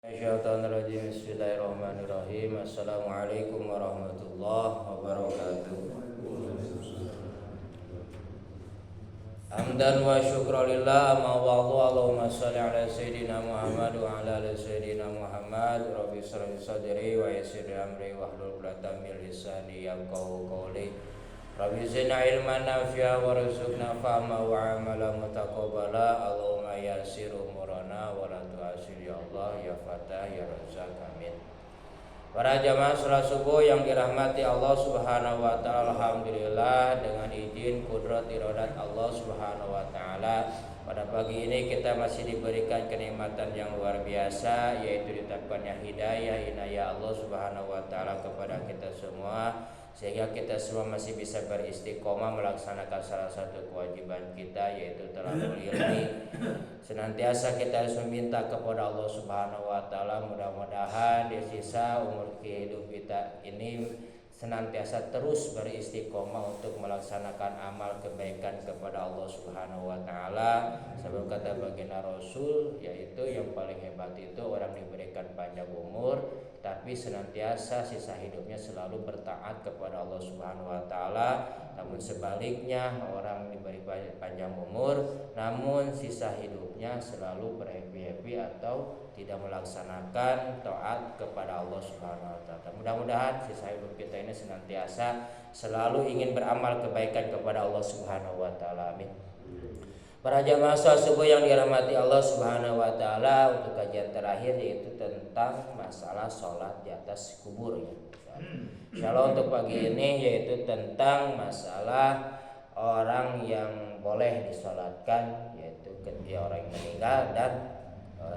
Syaitonirrajim. Bismillahirrahmanirrahim. Assalamualaikum warahmatullahi wabarakatuh. Hamdan wa syukralillah amma ba'du. Allahumma shalli ala sayyidina Muhammad wa ala ali sayyidina Muhammad. Rabbi shrah li sadri wa yassir li amri wahlul 'uqdatam min lisani yafqahu qawli. Rabbi zidna ilman nafi'a warzuqna fahma wa amalan mutaqabbala. Allahumma yassir umurana wa la tu'assir ya Allah ya Fatah ya Razzaq amin. Para jamaah salat subuh yang dirahmati Allah Subhanahu wa taala, alhamdulillah dengan izin kudrat iradat Allah Subhanahu wa taala pada pagi ini kita masih diberikan kenikmatan yang luar biasa, yaitu ditapkannya hidayah inayah Allah Subhanahu wa taala kepada kita semua, sehingga kita semua masih bisa beristiqomah melaksanakan salah satu kewajiban kita, yaitu talabul ilmi. Senantiasa kita harus meminta kepada Allah Subhanahu wa taala, mudah-mudahan di sisa umur hidup kita ini senantiasa terus beristiqomah untuk melaksanakan amal kebaikan kepada Allah Subhanahu wa taala. Sebab kata baginda Rasul, yaitu yang paling hebat itu orang diberikan panjang umur tapi senantiasa sisa hidupnya selalu bertaat kepada Allah Subhanahu wa taala. Namun sebaliknya, orang diberi panjang umur namun sisa hidupnya selalu berhappy-happy atau tidak melaksanakan taat kepada Allah Subhanahu wa taala. Mudah-mudahan sisa hidup kita ini senantiasa selalu ingin beramal kebaikan kepada Allah Subhanahu wa taala. Amin. Para jamaah salat subuh yang dirahmati Allah Subhanahu wa taala, untuk kajian terakhir yaitu tentang masalah sholat di atas kubur ya. Insyaallah untuk pagi ini yaitu tentang masalah orang yang boleh disolatkan, yaitu ketika orang yang meninggal, dan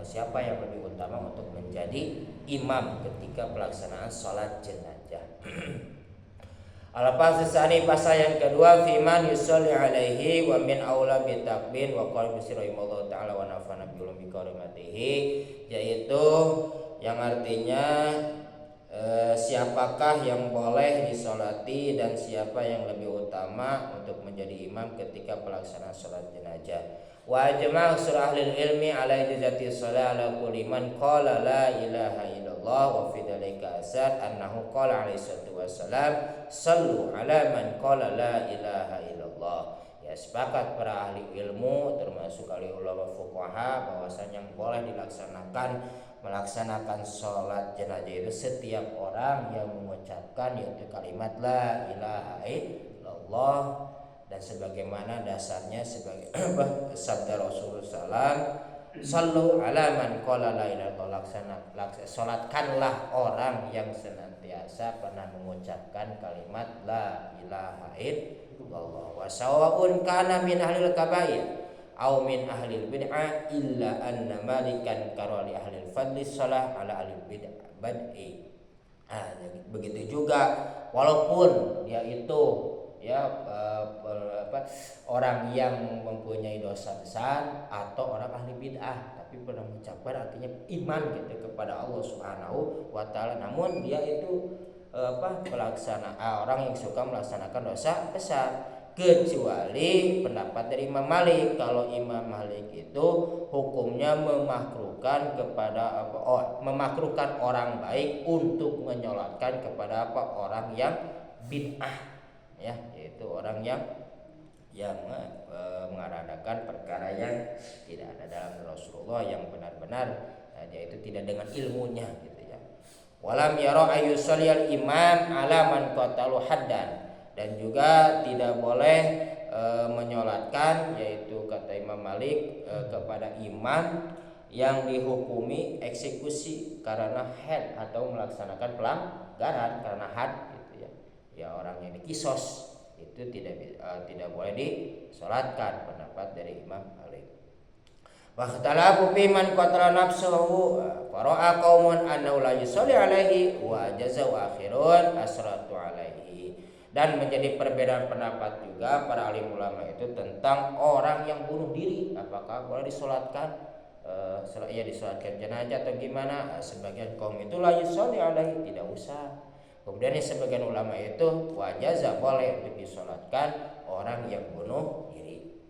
siapa yang lebih utama untuk menjadi imam ketika pelaksanaan sholat jenazah. Al-Fasl tsani, pasal yang kedua, fiman yusolli alaihi wa min aula bi takbir wa qala bismillahirrahmanirrahim taala wa nafa'ana bi ulumi karimatihi, yaitu yang artinya siapakah yang boleh disolati dan siapa yang lebih utama untuk menjadi imam ketika pelaksanaan sholat jenazah. Wa ajma' surah ahli ilmi ala ijazati sholat ala kulli man qala la ilaha illallah, wa fi dzalika asad annahu qala alaihi salatu wassalam sallu ala man qala la ilaha illallah. Ya, sepakat para ahli ilmu termasuk ahli ulama fuqaha bahwasanya yang boleh melaksanakan sholat jenazah itu setiap orang yang mengucapkan yaitu kalimat la ilaha illallah, dan sebagaimana dasarnya sebagai sabda Rasulullah SAW, sallu ala man qala la ilaha illallah, salatkanlah orang yang senantiasa pernah mengucapkan kalimat la ilaha illallah, wa sawa'un kana min ahlil kabair au min ahlil bid'ah illa anna malikan karali ahlil fadli salah ala ahlil bid'ah bad'i. Begitu juga walaupun dia itu orang yang mempunyai dosa besar atau orang ahli bid'ah tapi pernah mengucapkan artinya iman gitu kepada Allah Subhanahu wa taala, namun dia itu orang yang suka melaksanakan dosa besar, kecuali pendapat dari Imam Malik. Kalau Imam Malik itu hukumnya memakruhkan memakruhkan orang baik untuk menyolatkan kepada orang yang bid'ah, ya, yaitu orang yang mengadakan perkara yang tidak ada dalam Rasulullah, yang benar-benar yaitu tidak dengan ilmunya gitu ya. Walam yara ayyusalli al-imam ala man qatalu haddan, dan juga tidak boleh menyolatkan, yaitu kata Imam Malik, kepada imam yang dihukumi eksekusi karena had atau melaksanakan pelanggaran karena had gitu ya. Ya, orang yang dikisos itu tidak boleh disolatkan, pendapat dari Imam Malik. Wa ikhtalafu fi man qatala nafsuhu fara'a qaumun annahu la yusalli alaihi wa jaza wa akhirun asratu alaihi. Dan menjadi perbedaan pendapat juga para alim ulama itu tentang orang yang bunuh diri, apakah boleh disolatkan, disolatkan jenazah atau gimana. Sebagian kaum itu la yusalli alaihi, tidak usah. Kemudian sebagian ulama itu wajaza, boleh untuk disolatkan orang yang bunuh diri.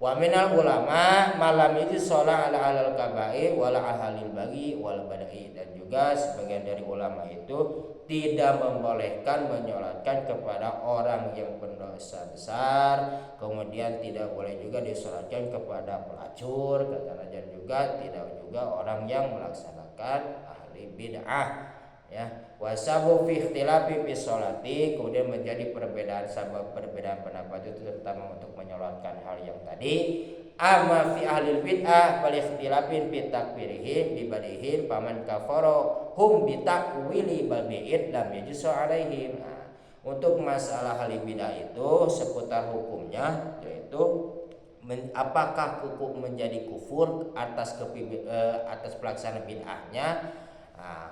Wa minal ulama malam itu sholat ala alal kabair wala ahalil bagi wal badai, dan juga sebagian dari ulama itu tidak membolehkan menyolatkan kepada orang yang pendosa besar, kemudian tidak boleh juga disolatkan kepada pelacur, kata dan juga tidak juga orang yang melaksanakan ahli bid'ah. Ya, wasabu fi ikhtilafi fi sholati, kemudian menjadi perbedaan pendapat itu terutama untuk menyolatkan hal yang tadi. Amma fi ahlil bid'ah fal ikhtilafin fi takfirihim bi badihim paman kafara hum bi ta'wili bal bi'id lam yajsu alaihim. Nah, untuk masalah ahli bid'ah itu seputar hukumnya, yaitu apakah hukum menjadi kufur atas pelaksanaan bid'ahnya,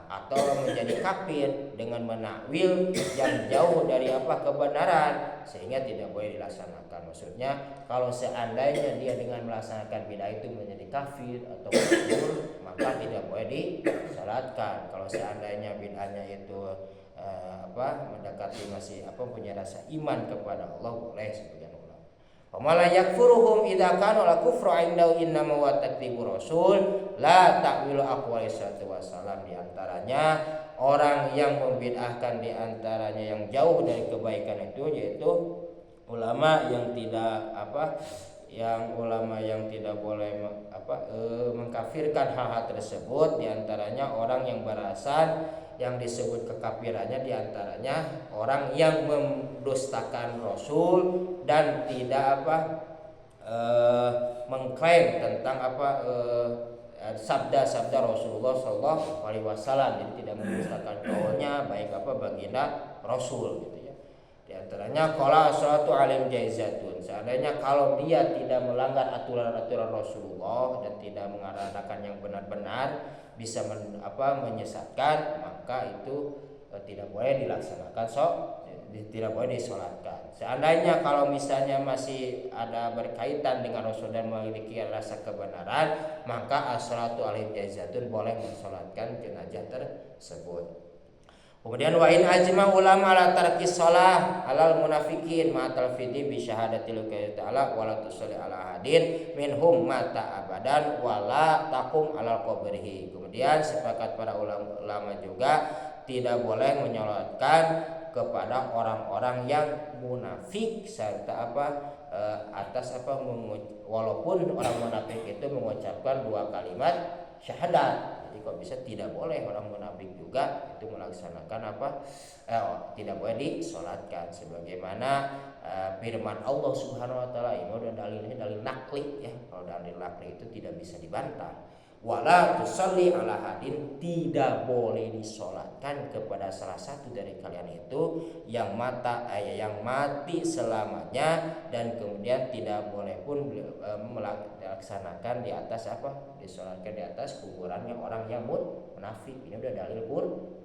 atau menjadi kafir dengan menakwil yang jauh dari kebenaran sehingga tidak boleh dilaksanakan. Maksudnya kalau seandainya dia dengan melaksanakan bid'ah itu menjadi kafir atau kufur, maka tidak boleh disalatkan. Kalau seandainya bid'ahnya itu mendekati masih punya rasa iman kepada Allah, boleh sebagian ulama. Pamala yakfuruhum idza kana la kufru indahu innama wa takdzibur rasul la ta'wilu aqwali sallallahu wasallam. Di antaranya orang yang membid'ahkan, di antaranya yang jauh dari kebaikan itu yaitu ulama yang tidak ulama yang tidak boleh mengkafirkan hal-hal tersebut. Di antaranya orang yang beralasan yang disebut kekafirannya, di antaranya orang yang mendustakan Rasul dan tidak mengklaim tentang sabda-sabda Rasulullah Shallallahu Alaihi Wasallam. Jadi tidak mendustakan kaulnya baik baginda Rasul gitu ya. Di antaranya qala as-salatu alim jaizatun, seandainya kalau dia tidak melanggar aturan-aturan Rasulullah dan tidak mengadakan yang benar-benar bisa menyesatkan, maka itu tidak boleh dilaksanakan, tidak boleh disolatkan. Seandainya kalau misalnya masih ada berkaitan dengan Rasul dan memiliki rasa kebenaran, maka as-salatu alim jaizatun, boleh mensolatkan jenazah tersebut. Kemudian wa in ajma ulama ala tarki shalah alal munafikin ma talfidi bi syahadatil ta'ala wa la tusalli ala hadin minhum mata abadan wa la taqum alal qabrihi. Kemudian sepakat para ulama juga tidak boleh menyolatkan kepada orang-orang yang munafik serta walaupun orang munafik itu mengucapkan 2 kalimat syahadat. Jadi kok bisa tidak boleh orang munafik juga itu melaksanakan tidak boleh disolatkan, sebagaimana firman Allah Subhanahu wa taala. Ini dalilnya dalil nakli ya. Kalau dalil nakli itu tidak bisa dibantah. Wala tusalli ala hadin, tidak boleh disolatkan kepada salah satu dari kalian itu yang mati selamanya, dan kemudian tidak boleh pun melaksanakan di atas disolatkan di atas kuburannya orang yang munafik. Ini udah dalil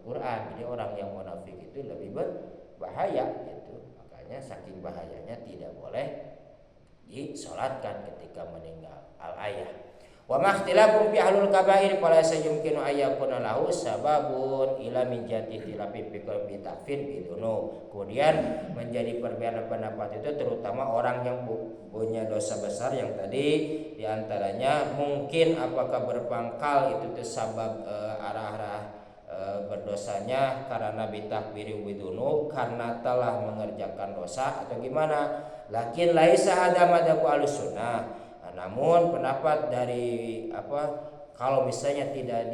Quran. Jadi orang yang munafik itu lebih berbahaya gitu. Makanya saking bahayanya tidak boleh disolatkan ketika meninggal. Al-ayah. Wa makhtilafum fi ahlul kabair fala sayumkinu ayyakuna lahu sababun ila min jati tilafi fi qalbi ta'fir bidunu. Kemudian menjadi perbedaan pendapat itu terutama orang yang punya dosa besar yang tadi, diantaranya mungkin apakah berpangkal itu sebab arah-arah berdosanya karena bitakbiri bidunu, karena telah mengerjakan dosa, atau gimana. Lakin laisa hada madhabu ahlussunnah. Namun pendapat dari kalau misalnya tidak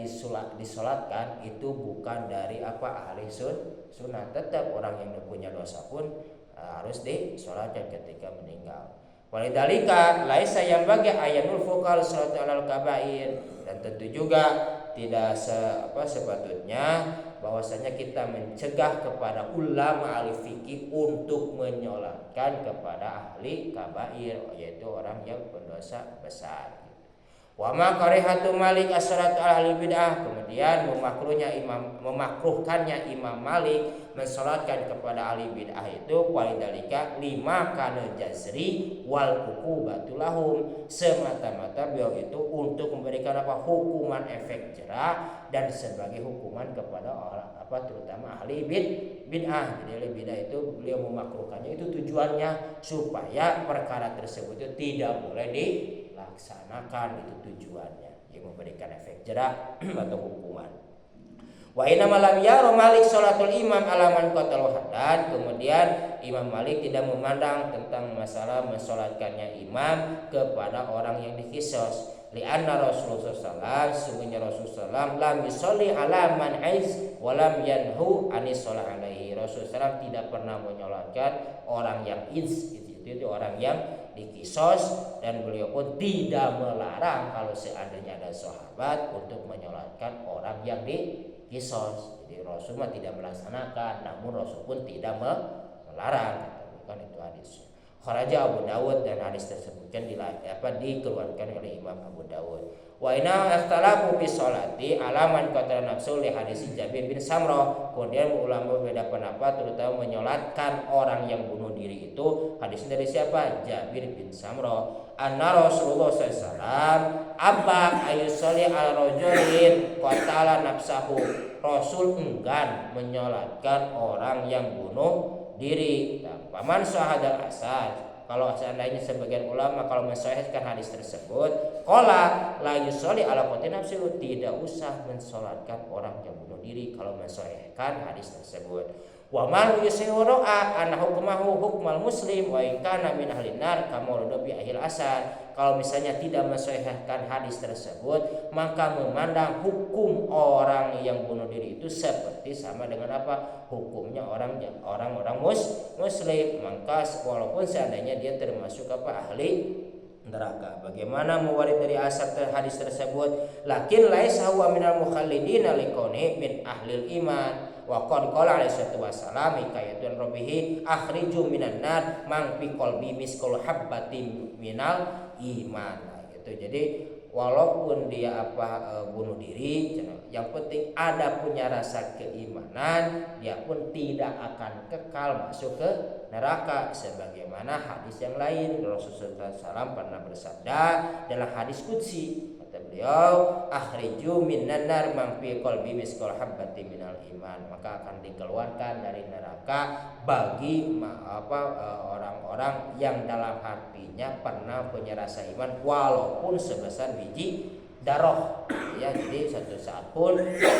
disolatkan itu bukan dari ahli sunnah. Tetap orang yang punya dosa pun harus disolatkan ketika meninggal. Walidalika laisa yang bagi ayanul fukal salatu alal kabair, dan tentu juga tidak sepatutnya bahwasanya kita mencegah kepada ulama ahli fikih untuk menyolatkan kepada ahli kabair, yaitu orang yang berdosa besar. Wa ma karihatu Malik as-salatu ahli bid'ah, kemudian memakruhkannya Imam Malik mensalatkan kepada ahli bid'ah itu walidalika lima kana jazri wal uqubatu lahum, semata-mata beliau itu untuk memberikan apa hukuman efek jerah dan sebagai hukuman kepada orang terutama ahli bid'ah. Jadi ahli bid'ah itu beliau memakruhkannya itu tujuannya supaya perkara tersebut itu tidak boleh dilaksanakan, itu tujuannya, yang memberikan efek jerah atau hukuman. Wa inna malam yara Malik salatul imam alaman qatal hadan, kemudian Imam Malik tidak memandang tentang masalah mensolatkannya imam kepada orang yang dikisos. Lianna Rasulullah SAW, sungguhnya Rasulullah SAW lam yusolli ala man aiz walam yanhu anis sholat alaihi. Rasulullah SAW tidak pernah menyolatkan orang yang iz, itu orang yang dikisos, dan beliau pun tidak melarang kalau seandainya ada sahabat untuk menyolatkan orang yang dikisos. Jadi Rasul tidak melaksanakan, namun Rasul pun tidak melarang. Kan itu hadis. Kharaja Abu Dawud, dan hadis tersebut kan dikeluarkan oleh Imam Abu Dawud. Wa inna ikhtalafu fi sholati alaman qatala nafsu li hadis Jabir bin Samrah. Kemudian ulama berbeda pendapat terutama menyolatkan orang yang bunuh diri itu. Hadis dari siapa? Jabir bin Samrah. Anna Rasulullah SAW abba ayusolli al rajulin qatala nafsahu. Rasul enggan menyolatkan orang yang bunuh diri. Paman syahadal asal, kalau seandainya sebagian ulama kalau mensahihkan hadis tersebut, qala la yusolli ala qatil nafsi, tidak usah mensolatkan orang yang bunuh diri kalau mensahihkan hadis tersebut. Wa man yusihu ra'a anna hukmahu hukmal muslim wa in kana min ahlin nar kama bi ahil asal. Kalau misalnya tidak mensahihkan hadis tersebut, maka memandang hukum orang yang bunuh diri itu seperti sama dengan apa? Hukumnya orang-orang muslim. Maka walaupun seandainya dia termasuk ahli neraka. Bagaimana mewarid dari asal hadis tersebut? Lakin laisa huwa minal mukhallidina liqauni min ahlil iman. Wa qad qala alaihi wasallam hikayatun rabihi akhriju minan nar man fi qalbi misqal habbatin minal iman. Gitu. Jadi walaupun dia bunuh diri, yang penting ada punya rasa keimanan, dia pun tidak akan kekal masuk ke neraka. Sebagaimana hadis yang lain, Rasulullah SAW pernah bersabda dalam hadis qudsi, kata beliau, akhriju minan nar man fi qalbi misqal habbatin minal iman, maka akan dikeluarkan dari neraka bagi orang-orang yang dalam hatinya pernah punya rasa iman walaupun sebesar biji darah. Ya, jadi satu saat pun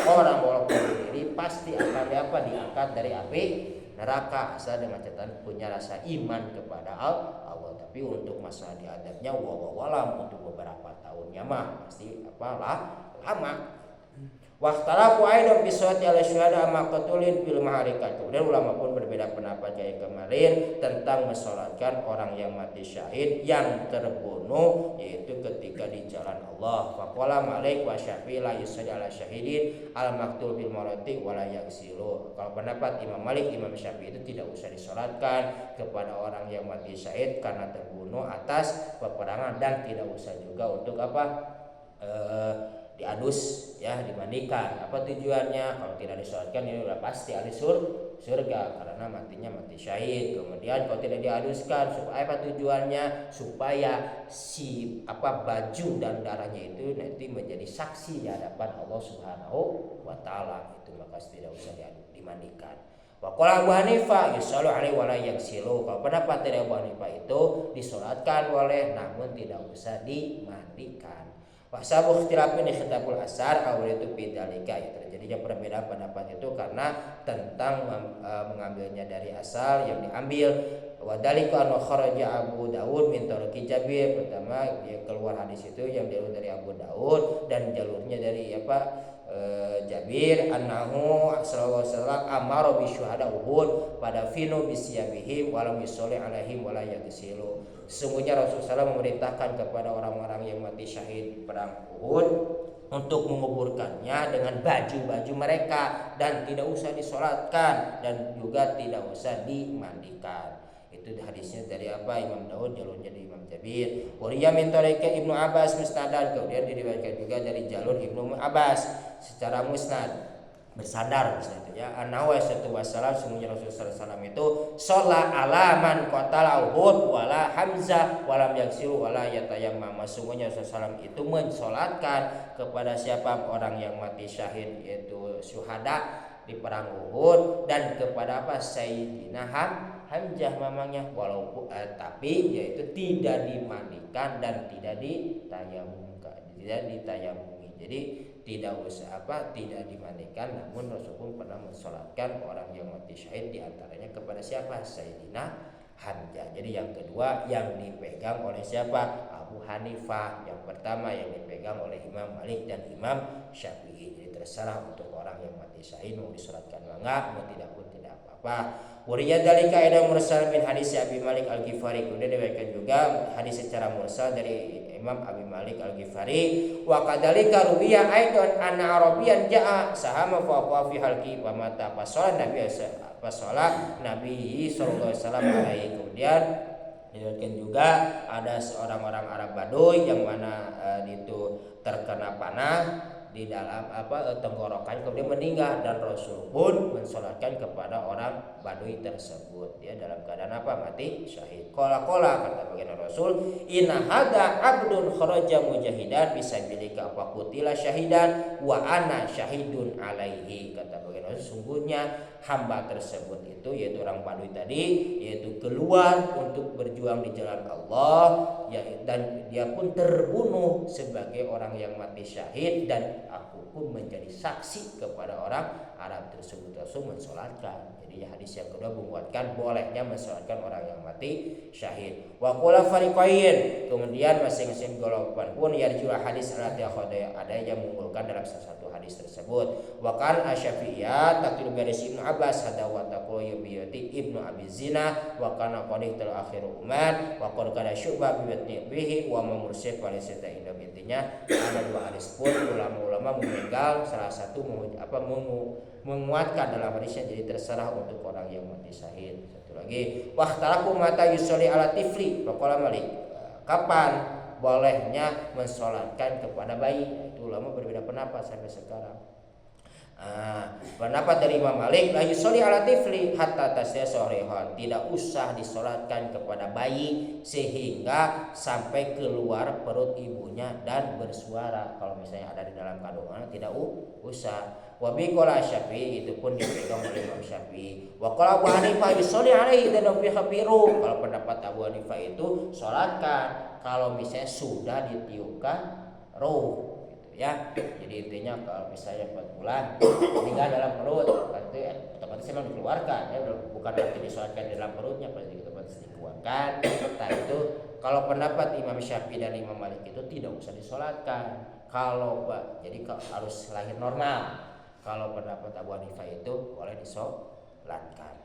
orang walaupun diri pasti akan diangkat dari api neraka asal dengan catatan punya rasa iman kepada Allah. Tapi untuk masalah diadabnya wawalam untuk beberapa tahunnya mah pasti lama. Waktarafu aidan bi suhati ala syuhada maqtulin fil maharikat. Kemudian ulama pun berbeda pendapat kayak kemarin tentang mensolatkan orang yang mati syahid yang terbunuh yaitu ketika di jalan Allah. Faqala Malik wa Syafi'i la yusalli ala syahidin al maqtul bil marati wa la yaghsilu. Kalau pendapat Imam Malik, Imam Syafi'i itu tidak usah disolatkan kepada orang yang mati syahid karena terbunuh atas peperangan, dan tidak usah juga untuk diadus, dimandikan. Apa tujuannya? Kalau tidak disolatkan ini sudah pasti ahli surga karena matinya mati syahid. Kemudian kalau tidak diaduskan, supaya apa tujuannya? Supaya si baju dan darahnya itu nanti menjadi saksi di hadapan Allah Subhanahu wa taala. Itu maka tidak usah dimandikan. Wa qala Abu Hanifah yusallu alaihi wa la yaghsilu. Kalau pendapat dari Abu Hanifah itu disolatkan boleh namun tidak usah dimandikan. Wasabu ikhtilafin ikhtilaful asar awal itu bidalika. Terjadinya perbedaan pendapat itu karena tentang mengambilnya dari asal yang diambil. Wadalika an kharaja Abu Dawud min tariqi Jabir. Pertama dia keluar hadis itu yang jalur dari Abu Dawud dan jalurnya dari Jabir annahu sallallahu alaihi wasallam amara bi syuhada Uhud pada finu bisyabihim walam yusolli alaihim wala yaghsilu. Sesungguhnya Rasulullah SAW memerintahkan kepada orang-orang yang mati syahid perang Uhud untuk menguburkannya dengan baju-baju mereka dan tidak usah disolatkan dan juga tidak usah dimandikan. Itu hadisnya dari apa? Imam Daud jalurnya dari Imam Jabir. Wariya min tariqi Ibnu Abbas musnadan, kemudian diriwayatkan juga dari jalur Ibnu Abbas secara musnad bersandar misalnya ya, annahu wassalam sungguhnya Rasulullah SAW itu sholat ala man qatala Uhud wala Hamzah walam yaksiru wala yatayammam. Sungguhnya Rasulullah SAW itu mensolatkan kepada siapa orang yang mati syahid yaitu syuhada di perang Uhud, dan kepada apa? Sayyidina Hamzah mamangnya, walaupun tapi yaitu tidak dimandikan dan tidak ditayamumi. Jadi tidak usah tidak dimandikan, namun Rasul pun pernah mensolatkan orang yang mati syahid diantaranya kepada siapa? Sayyidina Hamzah. Jadi yang kedua yang dipegang oleh siapa? Abu Hanifah. Yang pertama yang dipegang oleh Imam Malik dan Imam Syafi'i. Jadi terserah untuk orang yang mati syahid mau disolatkan enggak, mau tidak pun tidak apa-apa. Wariya dalika ida mursal min hadis Abi Malik Al-Ghifari. Kemudian diriwayatkan juga hadis secara mursal dari Imam Abi Malik Al-Ghifari. Wa kadzalika ruwiya aidan anna arabiyan jaa sahama fa fi halqi wa mata fasala Nabi sallallahu alaihi wasallam alaihi. Kemudian diriwayatkan juga ada seorang orang Arab Baduy yang mana itu terkena panah di dalam tenggorokan, kemudian meninggal, dan Rasul pun mensolatkan kepada orang Baduy tersebut ya dalam keadaan mati syahid. Qala kata baginda Rasul, inna hada abdun kharaja mujahidan fisabilika fa qutila syahidan wa ana syahidun alaihi. Kata baginda Rasul, sungguhnya hamba tersebut itu yaitu orang Baduy tadi yaitu keluar untuk berjuang di jalan Allah ya, dan dia pun terbunuh sebagai orang yang mati syahid, dan aku pun menjadi saksi kepada orang Arab tersebut. Rasul mensolatkan. Jadi hadis yang kedua menguatkan bolehnya mensolatkan orang yang mati syahid. Wa qala fariqain, kemudian masing-masing golongan pun yarjul hadis ala ada yang mengunggulkan dalam salah satu hadis tersebut. Wa kan asy-Syafi'iyah taqilu baris Ibnu Abbas hada wa taqulu biyati Ibnu Abi Zina wa kana qadih tel akhiru Umar wa qad kana syubah bihi wa mursyid wa laysa inda. Intinya ada dua hadis pun ulama-ulama memegang salah satu menguatkan dalam hadisnya, jadi terserah untuk orang yang mati syahid. Satu lagi, wahtalaku mata yusolli ala tifli, faqala Malik, kapan bolehnya mensolatkan kepada bayi? Itu ulama berbeda pendapat sampai sekarang. Pendapat dari Imam Malik, la yusolli ala tifli hatta tasya sorehan, tidak usah disolatkan kepada bayi sehingga sampai keluar perut ibunya dan bersuara. Kalau misalnya ada di dalam kandungan tidak usah. Wabi qala Syafi'i, itu pun dipegang oleh Imam Syafi'i. Wa qala Abu Hanifah yusolli alaihi dan fi khabiru. Kalau pendapat Abu Hanifah itu solatkan kalau misalnya sudah ditiupkan ruh gitu ya. Jadi intinya kalau misalnya 4 bulan meninggal dalam perut, berarti otomatis memang dikeluarkan ya, bukan berarti disolatkan di dalam perutnya, pasti otomatis dikeluarkan. Nah itu kalau pendapat Imam Syafi'i dan Imam Malik itu tidak usah disolatkan. Kalau jadi harus lahir normal. Kalau pendapat Abu Hanifah itu boleh disolatkan.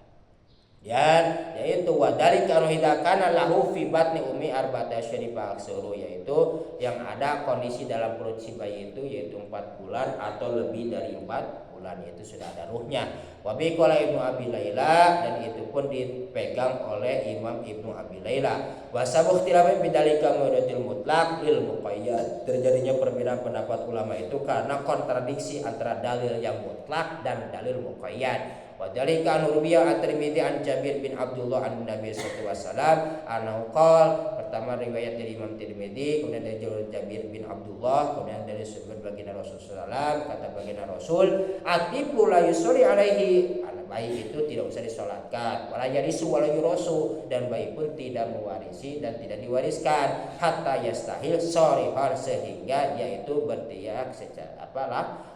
Dan yaitu wadalika nuhidakana lahu fi batni umi arba'ata syarifa aksuru, yaitu yang ada kondisi dalam perut si bayi itu yaitu 4 bulan atau lebih dari 4 bulan, yaitu sudah ada ruhnya. Wabi qala Ibnu Abi Laila, dan itu pun dipegang oleh Imam Ibnu Abi Laila. Wasabuh tilafin bidalika mudatil mutlaq lil muqayyad, terjadinya perbedaan pendapat ulama itu karena kontradiksi antara dalil yang mutlak dan dalil muqayyad. Wadhalika Nurbiya At-Tirmidzi an Jabir bin Abdullah an Nabi sallallahu alaihi wasallam annahu qala, pertama riwayat dari Imam Tirmidzi, kemudian dari Jabir bin Abdullah, kemudian dari sahabat baginda Rasul sallallahu alaihi wasallam, kata baginda Rasul, atibu la yusolli alaihi, anak bayi itu tidak usah disolatkan, wala yarisu wala yurasu, dan bayi pun tidak mewarisi dan tidak diwariskan, hatta yastahil sharihan, sehingga yaitu berteriak secara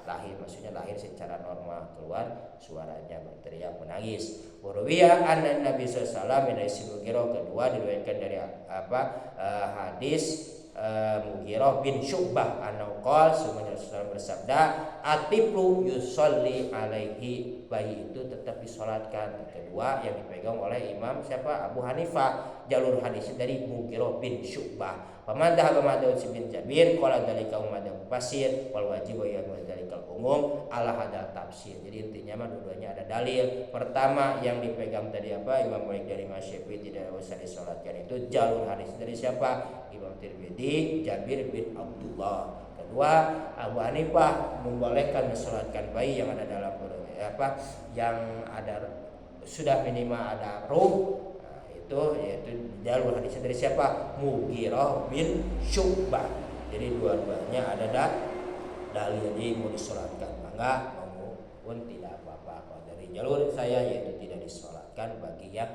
lahir, maksudnya lahir secara normal, keluar suaranya berteriak menangis. Warwiya anna Nabi sallallahu alaihi wasallam kedua diriwayatkan dari hadis Mughirah bin Syu'bah annahu qala, sungguhnya Rasulullah bersabda, atiblu yusolli alaihi, bayi itu tetap disolatkan. Kedua yang dipegang oleh Imam Abu Hanifah. jalur hadis dari Mughirah bin Syu'bah. Faman dhahaba ma Daud bin Jabir qala dzalika umadam fasir wal wajib wa ya'mul dzalikal umum ala hada tafsir. Jadi intinya mah dua-duanya ada dalil. Pertama yang dipegang tadi apa? Imam Malik dari Imam Syafi'i tidak usah disolatkan, itu jalur hadis dari siapa? Imam Tirmidzi, Jabir bin Abdullah. Kedua, Abu Hanifah membolehkan mensolatkan bayi yang ada dalam apa? Yang ada sudah minimal ada ruh, itu yaitu jalur hadisnya dari siapa? Mughirah bin Syu'bah. Jadi dua-duanya ada dalil jadi mau disolatkan maka maupun tidak apa-apa. Kalau dari jalur saya yaitu tidak disolatkan bagi yang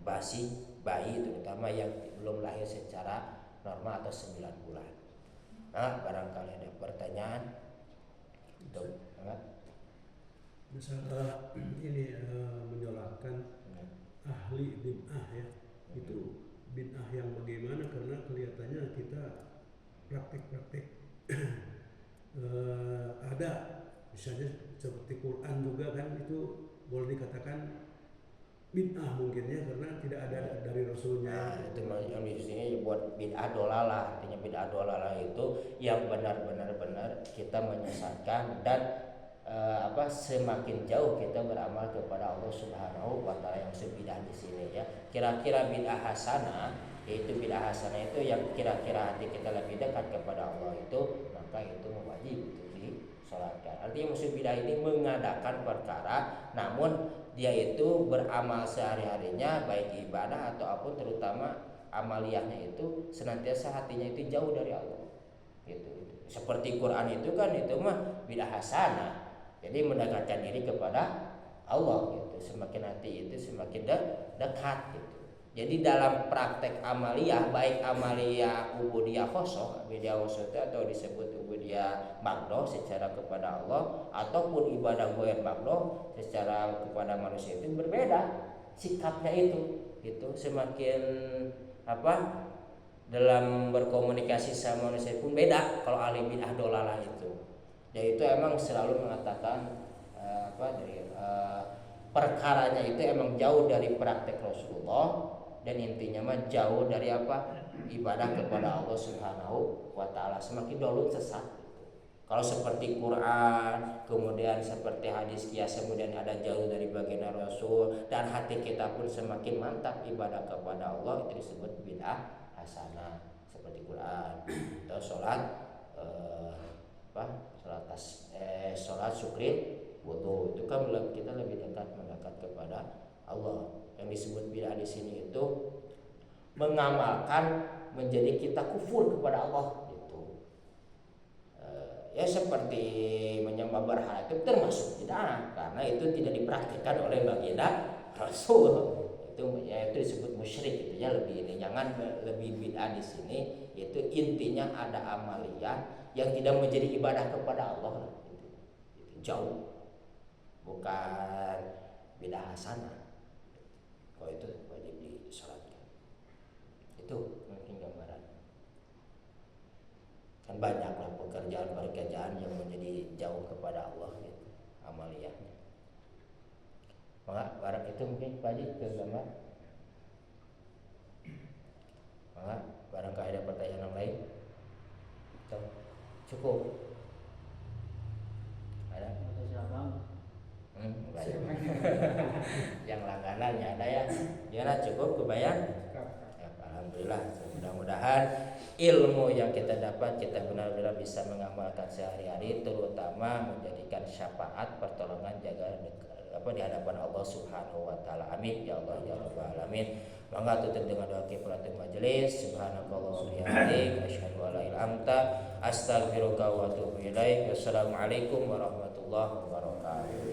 basi bayi, terutama yang belum lahir secara normal atau 9 bulan. Nah, barangkali ada pertanyaan. Tuh, masalah ini menyolatkan ahli bid'ah ya, itu bid'ah yang bagaimana, karena kelihatannya kita praktek-praktek ada misalnya seperti Quran juga kan, itu boleh dikatakan bid'ah mungkin ya, karena tidak ada dari Rasulnya. Nah, itu yang di sini buat bid'ah dolalah. Artinya bid'ah dolalah itu yang benar-benar kita menyesatkan dan semakin jauh kita beramal kepada Allah Subhanahu wa taala. Yang bid'ah di sini ya. Kira-kira bid'ah hasanah, yaitu bid'ah hasanah itu yang kira-kira hati kita lebih dekat kepada Allah itu, maka itu wajib untuk disolatkan. Artinya musuh bid'ah ini mengadakan perkara namun dia itu beramal sehari-harinya baik ibadah atau apapun, terutama amaliyahnya itu senantiasa hatinya itu jauh dari Allah. Gitu. Seperti Quran itu kan itu mah bid'ah hasanah. Jadi mendekatkan diri kepada Allah gitu. Semakin hati itu semakin dekat gitu. Jadi dalam praktek amaliyah, baik amaliyah ubudiyah khosoh, ubudiyah khosoh itu atau disebut ubudiyah magdoh secara kepada Allah, ataupun ibadah goyah magdoh secara kepada manusia, itu berbeda sikapnya itu. Gitu. Semakin dalam berkomunikasi sama manusia pun beda kalau ahli bid'ah dolalah itu. Ya itu emang selalu mengatakan perkaranya itu emang jauh dari praktek Rasulullah, dan intinya mah jauh dari ibadah kepada Allah Subhanahu wa taala. Semakin dahulu sesat. Kalau seperti Quran, kemudian seperti hadis kias, kemudian ada jauh dari baginda Rasul, dan hati kita pun semakin mantap ibadah kepada Allah, itu disebut bid'ah hasanah. Seperti Quran atau sholat sholat syukri wudu, itu kan kita lebih mendekat kepada Allah. Yang disebut bid'ah di sini itu mengamalkan menjadi kita kufur kepada Allah gitu. Ya seperti menyembah berhala itu termasuk bid'ah karena itu tidak dipraktikkan oleh baginda Rasul. Itu disebut musyrik gitu ya, lebih ini. Jangan lebih bid'ah di sini itu intinya ada amaliyah yang tidak menjadi ibadah kepada Allah gitu. Jauh, bukan bid'ah hasanah. Kalau itu wajib disolatkan. Itu mungkin gambaran. Kan banyaklah pekerjaan yang menjadi jauh kepada Allah gitu, amaliyahnya. Maka barang itu mungkin Pak Haji ke gambar. Maka barangkali ada pertanyaan yang lain. Cukup. Ada? Yang langganannya ada ya. Gimana, cukup kebayang? Ya, alhamdulillah. Mudah-mudahan ilmu yang kita dapat kita benar-benar bisa mengamalkan sehari-hari, terutama menjadikan syafaat pertolongan jaga di hadapan Allah Subhanahu wa taala. Amin ya Allah ya rabbal alamin. Mangga tutup dengan doa kifaratul majelis. Subhanakallah wa bihamdik asyhadu an la ilaha illa anta astaghfiruka wa atubu ilaik. Wassalamualaikum warahmatullahi wabarakatuh.